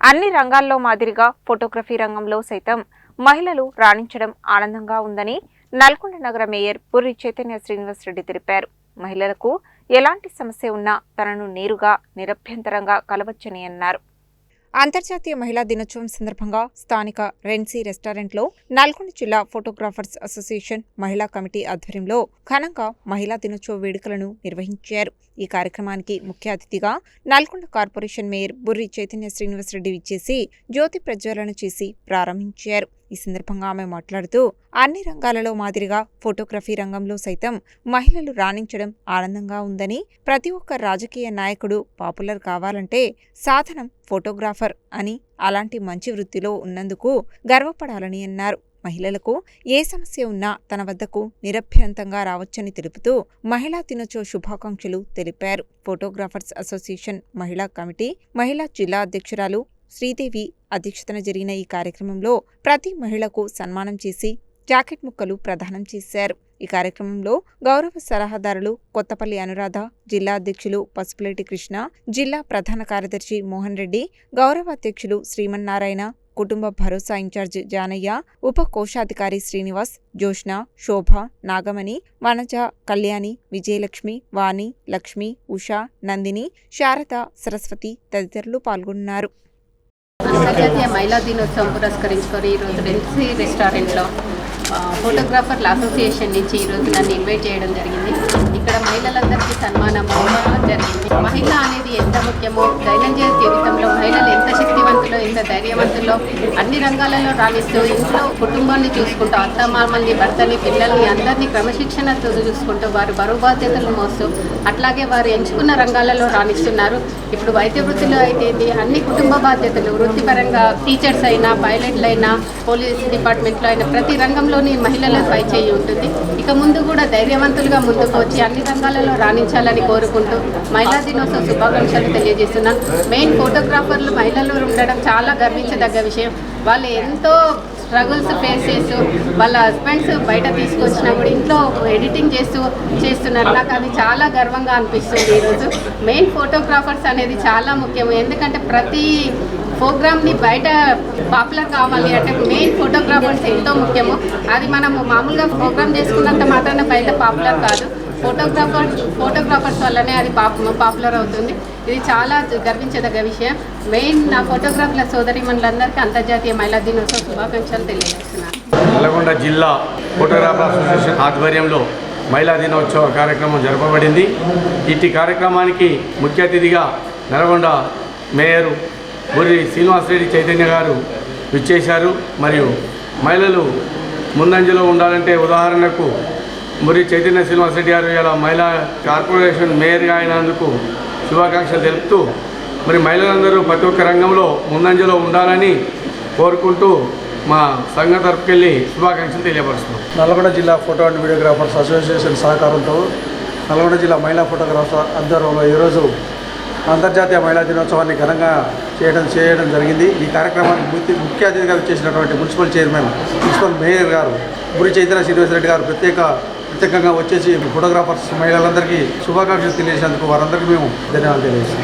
అన్ని రంగాల్లో మాదిరిగా ఫోటోగ్రఫీ రంగంలో సైతం మహిళలు రాణించడం ఆనందంగా ఉందని నల్గొండ నగర మేయర్ బుర్రి చైతన్య శ్రీనివాస్ రెడ్డి తెలిపారు. మహిళలకు ఎలాంటి సమస్య ఉన్నా తనను నేరుగా నిరభ్యంతరంగా కలవచ్చని అన్నారు. అంతర్జాతీయ మహిళా దినోత్సవం సందర్భంగా స్థానిక రెన్సీ రెస్టారెంట్లో నల్గొండ జిల్లా ఫోటోగ్రాఫర్స్ అసోసియేషన్ మహిళా కమిటీ ఆధ్వర్యంలో ఘనంగా మహిళా దినోత్సవ వేడుకలను నిర్వహించారు. ఈ కార్యక్రమానికి ముఖ్య అతిథిగా నల్గొండ కార్పొరేషన్ మేయర్ బుర్రి చైతన్య శ్రీనివాస్ రెడ్డి విచ్చేసి జ్యోతి ప్రజ్వలన చేసి ప్రారంభించారు. ఈ సందర్భంగా ఆమె మాట్లాడుతూ అన్ని రంగాలలో మాదిరిగా ఫోటోగ్రఫీ రంగంలో సైతం మహిళలు రాణించడం ఆనందంగా ఉందని, ప్రతి ఒక్క రాజకీయ నాయకుడు పాపులర్ కావాలంటే సాధనం ఫోటోగ్రాఫర్ అని, అలాంటి మంచి వృత్తిలో ఉన్నందుకు గర్వపడాలని అన్నారు. మహిళలకు ఏ సమస్య ఉన్నా తన వద్దకు నిరభ్యంతంగా రావచ్చని తెలుపుతూ మహిళా దినోత్సవ శుభాకాంక్షలు తెలిపారు. ఫోటోగ్రాఫర్స్ అసోసియేషన్ మహిళా కమిటీ మహిళా జిల్లా అధ్యక్షురాలు శ్రీదేవి అధ్యక్షతన జరిగిన ఈ కార్యక్రమంలో ప్రతి మహిళకు సన్మానం చేసి జాకెట్ ముక్కలు ప్రదానం చేశారు. ఈ కార్యక్రమంలో గౌరవ సలహాదారులు కొత్తపల్లి అనురాధ, జిల్లా అధ్యక్షులు పసుపులేటి కృష్ణ, జిల్లా ప్రధాన కార్యదర్శి మోహన్ రెడ్డి, గౌరవ అధ్యక్షులు శ్రీమన్నారాయణ, కుటుంబ భరోసా ఇన్ఛార్జ్ జానయ్య, ఉప కోశాధికారి శ్రీనివాస్, జోష్న, శోభ, నాగమణి, వనజ, కళ్యాణి, విజయలక్ష్మి, వాణి, లక్ష్మి, ఉషా, నందిని, శారద, సరస్వతి తదితరులు పాల్గొన్నారు. అంతర్జాతీయ మహిళా దినోత్సవం పురస్కరించుకొని ఈరోజు రెన్సీ రెస్టారెంట్లో ఫోటోగ్రాఫర్ల అసోసియేషన్ నుంచి ఈరోజు నన్ను ఇన్వైట్ చేయడం జరిగింది. ఇక్కడ మహిళలందరికీ సన్మానం జరిగింది. మహిళ అనేది ఎంత ముఖ్యమో, దైనందిన జీవితంలో మహిళలు ఎంత శక్తివంతులో, ఎంత ధైర్యవంతులో, అన్ని రంగాలలో రాణిస్తూ ఇంట్లో కుటుంబాన్ని చూసుకుంటూ అత్తమామల్ని, భర్తని, పిల్లల్ని అందరినీ క్రమశిక్షణతో చూసుకుంటూ వారు బరువు బాధ్యతలు మోస్తూ అట్లాగే వారు ఎంచుకున్న రంగాలలో రాణిస్తున్నారు. ఇప్పుడు వైద్య వృత్తిలో అయితే అన్ని కుటుంబ బాధ్యతలు వృత్తిపరంగా టీచర్స్ అయినా, పైలట్లు అయినా, పోలీస్ డిపార్ట్మెంట్లో అయినా ప్రతి రంగంలోని మహిళల పై చేయి ఉంటుంది. ఇక ముందు కూడా ధైర్యవంతులుగా ముందుకు వచ్చి అన్ని రంగాలలో రాణించాలని కోరుకుంటూ మహిళా దినోత్సవ శుభాకాంక్షలు తెలియజేస్తున్నాను. మెయిన్ ఫోటోగ్రాఫర్లు మహిళలు ఉండడం చాలా గర్వించదగ్గ విషయం. వాళ్ళు ఎంతో స్ట్రగుల్స్ ఫేస్ చేస్తూ వాళ్ళ హస్బెండ్స్ బయట తీసుకొచ్చినా కూడా ఇంట్లో ఎడిటింగ్ చేస్తున్నారు. నాకు అది చాలా గర్వంగా అనిపిస్తుంది. ఈరోజు మెయిన్ ఫోటోగ్రాఫర్స్ అనేది చాలా ముఖ్యం. ఎందుకంటే ప్రతి ప్రోగ్రామ్ని బయట పాపులర్ కావాలి అంటే మెయిన్ ఫోటోగ్రాఫర్స్ ఎంతో ముఖ్యము. అది మనము మామూలుగా ప్రోగ్రామ్ చేసుకున్నంత మాత్రాన బయట పాపులర్ కాదు. ఫోటోగ్రాఫర్స్ వల్లనే అది పాపులర్ అవుతుంది. ఇది చాలా గర్వించదగ్గ విషయం. మెయిన్ నా ఫోటోగ్రాఫర్ల సోదరిమణులందరికీ అంతర్జాతీయ మహిళా దినోత్సవ శుభాకాంక్షలు తెలియజేస్తున్నాను. నల్గొండ జిల్లా ఫోటోగ్రాఫర్ అసోసియేషన్ ఆధ్వర్యంలో మహిళా దినోత్సవ కార్యక్రమం జరపబడింది. ఇట్టి కార్యక్రమానికి ముఖ్య అతిథిగా నల్గొండ మేయరు బుర్రి శ్రీనివాస్ రెడ్డి చైతన్య గారు విచ్చేశారు. మరియు మహిళలు ముందంజలో ఉండాలంటే ఉదాహరణకు బుర్రి చైతన్య శ్రీనివాస్ రెడ్డి గారు ఇలా మహిళా కార్పొరేషన్ మేయర్గా అయినందుకు శుభాకాంక్షలు తెలుపుతూ మరి మహిళలందరూ ప్రతి ఒక్క రంగంలో ముందంజలో ఉండాలని కోరుకుంటూ మా సంఘం తరపుకెళ్ళి శుభాకాంక్షలు తెలియపరుస్తున్నాం. నల్గొండ జిల్లా ఫోటో అండ్ వీడియోగ్రాఫర్స్ అసోసియేషన్ సహకారంతో నల్గొండ జిల్లా మహిళా ఫోటోగ్రాఫర్ ఆధ్వర్యంలో ఈరోజు అంతర్జాతీయ మహిళా దినోత్సవాన్ని ఘనంగా చేయడం జరిగింది. ఈ కార్యక్రమానికి ముఖ్య అతిథిగా చేసినటువంటి మున్సిపల్ చైర్మన్, మున్సిపల్ మేయర్ గారు బుర్రి చైతన్య శ్రీనివాస్ రెడ్డి గారు ప్రత్యేకంగా వచ్చేసి ఫోటోగ్రాఫర్స్ మహిళలందరికీ శుభాకాంక్షలు తెలియజేసినందుకు వారందరికీ మేము ధన్యవాదాలు తెలియజేస్తాం.